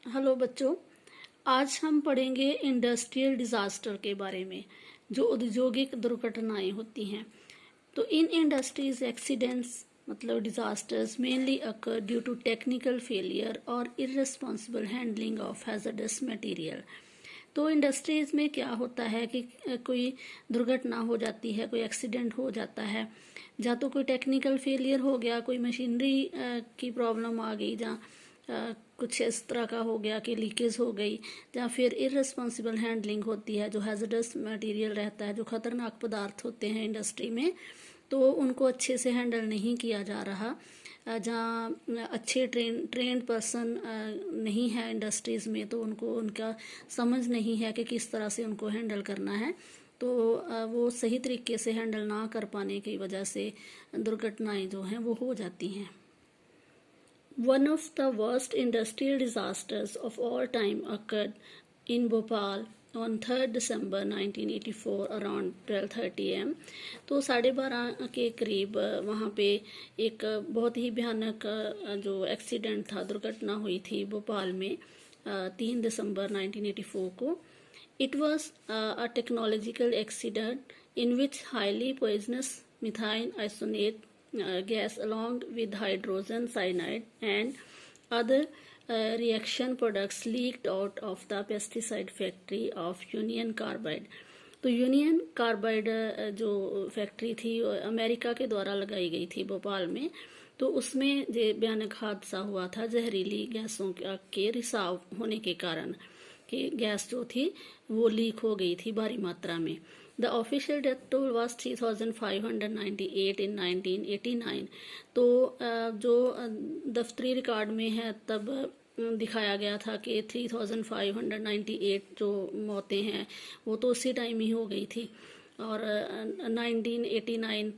Hello बच्चों, आज हम पढ़ेंगे इंडस्ट्रियल डिजास्टर के बारे में जो औद्योगिक दुर्घटनाएं होती हैं। तो इन इंडस्ट्रीज एक्सीडेंट्स मतलब disasters mainly occur due to technical failure और irresponsible handling of hazardous material. तो इंडस्ट्रीज में क्या होता है कि कोई दुर्घटना हो जाती है, कोई एक्सीडेंट हो जाता है, या तो कोई टेक्निकल फेलियर हो गया, कोई मशीनरी की प्रॉब्लम आ गई, या कुछ इस तरह का हो गया कि लीकेज हो गई, या फिर इररिस्पॉन्सिबल हैंडलिंग होती है, जो हैजर्डस मटेरियल रहता है, जो खतरनाक पदार्थ होते हैं इंडस्ट्री में, तो उनको अच्छे से हैंडल नहीं किया जा रहा। जहाँ अच्छे ट्रेंड पर्सन नहीं है इंडस्ट्रीज़ में, तो उनको उनका समझ नहीं है कि किस तरह से उनको हैंडल करना है, तो वो सही तरीके से हैंडल ना कर पाने की वजह से दुर्घटनाएं जो हैं वो हो जाती हैं। One of the worst industrial disasters of all time occurred in Bhopal on 3rd December 1984 around 12:30 am। तो 12:30 के करीब वहाँ पे एक बहुत ही भयानक जो एक्सीडेंट था, दुर्घटना हुई थी भोपाल में 3 दिसंबर 1984 को। It was a technological accident in which highly poisonous methane isonate gas along with hydrogen cyanide and other reaction products leaked out of the pesticide factory of Union Carbide। तो यूनियन कार्बाइड जो factory थी America के द्वारा लगाई गई थी भोपाल में, तो उसमें ये भयानक हादसा हुआ था जहरीली गैसों के रिसाव होने के कारण, कि गैस जो थी वो लीक हो गई थी भारी मात्रा में। The official death toll was 3598 इन 1989। तो जो दफ्तरी रिकॉर्ड में है तब दिखाया गया था कि 3598 जो मौतें हैं वो तो उसी टाइम ही हो गई थी, और 1989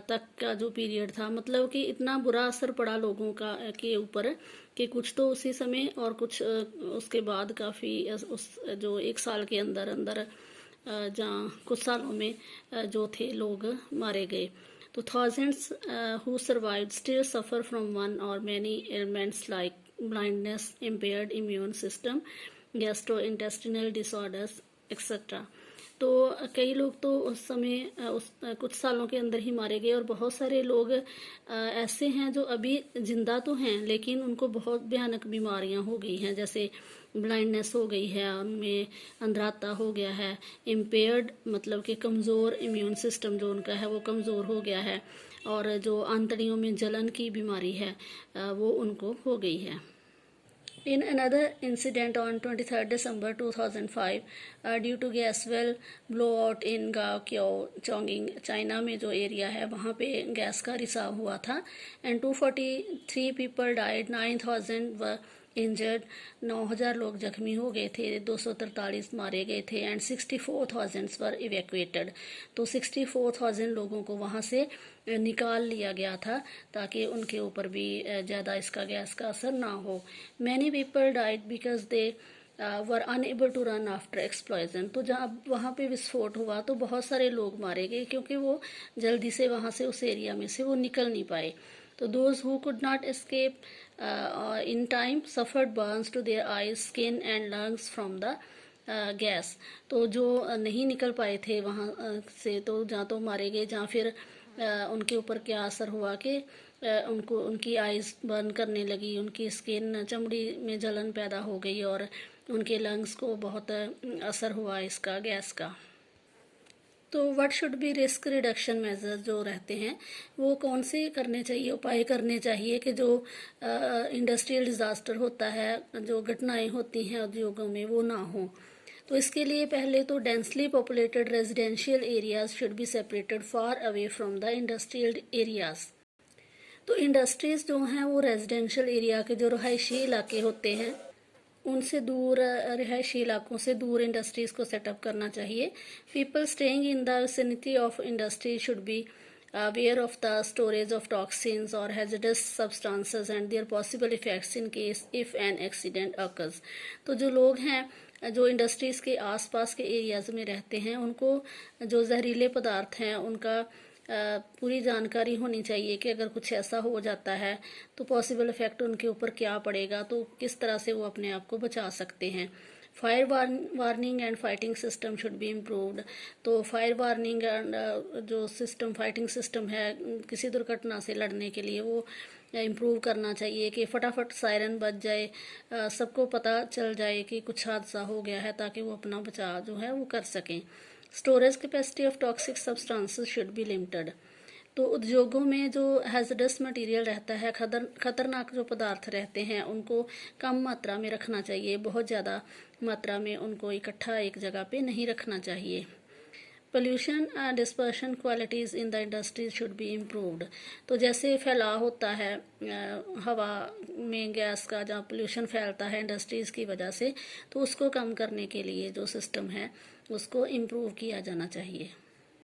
तक का जो पीरियड था, मतलब कि इतना बुरा असर पड़ा लोगों का के ऊपर कि कुछ तो उसी समय और कुछ उसके बाद काफ़ी उस जो एक साल के अंदर अंदर जहाँ कुछ सालों में जो थे लोग मारे गए। तो thousands who survived still suffer from one or many ailments like blindness, impaired immune system, gastrointestinal disorders etcetera. तो कई लोग तो उस समय कुछ सालों के अंदर ही मारे गए, और बहुत सारे लोग ऐसे हैं जो अभी जिंदा तो हैं लेकिन उनको बहुत भयानक बीमारियां हो गई हैं, जैसे ब्लाइंडनेस हो गई है, उनमें अंधराता हो गया है, इम्पेयर्ड मतलब कि कमज़ोर इम्यून सिस्टम जो उनका है वो कमज़ोर हो गया है, और जो आंतड़ियों में जलन की बीमारी है वो उनको हो गई है। In another incident on 23rd December 2005, due to gas well blowout in Gaoqiao, Chongqing, China में जो एरिया है वहाँ पे गैस का रिसाव हुआ था, and 243 people died, 9,000 were injured, 9,000 लोग जख्मी हो गए थे, 243 मारे गए थे, एंड 64,000 वर इवैक्यूएटेड। तो 64,000 लोगों को वहाँ से निकाल लिया गया था ताकि उनके ऊपर भी ज़्यादा इसका गैस का असर ना हो। Many people died because they were unable to run after explosion. तो जहाँ वहाँ पे विस्फोट हुआ तो बहुत सारे लोग मारे गए क्योंकि वो जल्दी से वहाँ से उस एरिया में से वो निकल नहीं पाए। तो those who could not escape in time suffered burns to their eyes, skin and lungs from the gas. तो जो नहीं निकल पाए थे वहाँ से, तो जहाँ तो मारे गए, जहाँ फिर उनके ऊपर क्या असर हुआ कि उनको उनकी आइज़ बर्न करने लगी, उनकी स्किन चमड़ी में जलन पैदा हो गई, और उनके लंग्स को बहुत असर हुआ इसका गैस का। तो what should be risk reduction measures जो रहते हैं वो कौन से करने चाहिए, उपाय करने चाहिए कि जो इंडस्ट्रियल डिज़ास्टर होता है, जो घटनाएं होती हैं उद्योगों में, वो ना हो। तो इसके लिए पहले तो densely populated residential areas should be separated far away from the industrial areas. तो इंडस्ट्रीज जो हैं वो रेजिडेंशियल एरिया के जो रहायशी इलाके होते हैं उनसे दूर, रिहायशी इलाकों से दूर इंडस्ट्रीज को सेटअप करना चाहिए। People staying in the vicinity of industry should be aware of the storage of toxins or hazardous substances and their possible effects in case if an accident occurs। तो जो लोग हैं जो इंडस्ट्रीज़ के आसपास के एरियाज़ में रहते हैं उनको जो जहरीले पदार्थ हैं उनका पूरी जानकारी होनी चाहिए कि अगर कुछ ऐसा हो जाता है तो पॉसिबल इफेक्ट उनके ऊपर क्या पड़ेगा, तो किस तरह से वो अपने आप को बचा सकते हैं। Fire warning and fighting system should be improved. तो फायर वार्निंग एंड जो सिस्टम, फाइटिंग सिस्टम है किसी दुर्घटना से लड़ने के लिए, वो इम्प्रूव करना चाहिए कि फटाफट सायरन बज जाए, सबको पता चल जाए कि कुछ हादसा हो गया है, ताकि वो अपना बचाव जो है वो कर सकें। Storage capacity of toxic substances should be limited. तो उद्योगों में जो हैजर्डस मटेरियल रहता है, खतरनाक जो पदार्थ रहते हैं, उनको कम मात्रा में रखना चाहिए, बहुत ज़्यादा मात्रा में उनको इकट्ठा एक जगह पे नहीं रखना चाहिए। Pollution dispersion qualities in the industry should be improved. तो जैसे फैलाव होता है हवा में गैस का, जहाँ पोल्यूशन फैलता है इंडस्ट्रीज़ की वजह से, तो उसको कम करने के लिए जो सिस्टम है उसको इम्प्रूव किया जाना चाहिए।